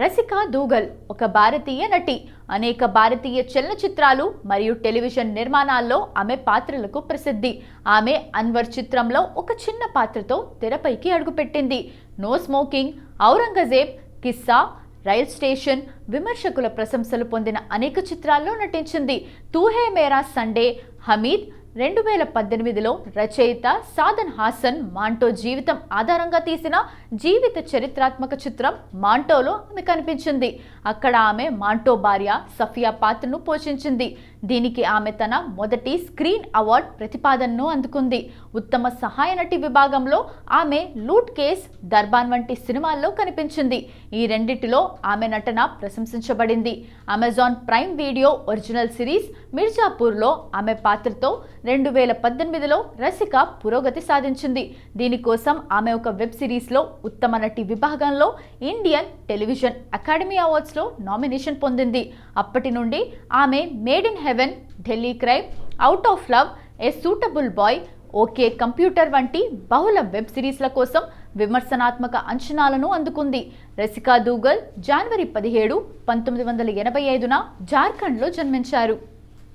రసికా దూగల్ ఒక భారతీయ నటి. అనేక భారతీయ చలనచిత్రాలు మరియు టెలివిజన్ నిర్మాణాల్లో ఆమె పాత్రలకు ప్రసిద్ధి. ఆమె అన్వర్ చిత్రంలో ఒక చిన్న పాత్రతో తెరపైకి అడుగుపెట్టింది. No smoking, Aurangzeb, Kissa, rail station విమర్శకుల ప్రశంసలు పొందిన అనేక చిత్రాల్లో నటించింది. తూ హే మేరా సండే, హమీద్ 2018లో రచయిత సాదన్ హాసన్ మాంటో జీవితం ఆధారంగా తీసిన జీవిత చరిత్రాత్మక చిత్రం మాంటోలో ఆమె కనిపించింది. అక్కడ ఆమె మాంటో భార్య సఫియా పాత్రను పోషించింది. దీనికి ఆమె తన మొదటి స్క్రీన్ అవార్డ్ ప్రతిపాదనను అందుకుంది. ఉత్తమ సహాయ నటి విభాగంలో ఆమె లూట్ కేస్, దర్బాన్ వంటి సినిమాల్లో కనిపించింది. ఈ రెండిటిలో ఆమె నటన ప్రశంసించబడింది. Amazon Prime video original series మిర్జాపూర్లో ఆమె పాత్రతో 2018లో రసిక పురోగతి సాధించింది. దీనికోసం ఆమె ఒక వెబ్ సిరీస్లో ఉత్తమ నటి విభాగంలో ఇండియన్ టెలివిజన్ అకాడమీ అవార్డ్స్లో నామినేషన్ పొందింది. అప్పటి నుండి ఆమె made in heaven, Delhi crime, out of love, a suitable boy, okay computer వంటి బహుళ వెబ్ సిరీస్ల కోసం విమర్శనాత్మక అంచనాలను అందుకుంది. రసికా దూగల్ జనవరి 17, 1985న జార్ఖండ్లో జన్మించారు.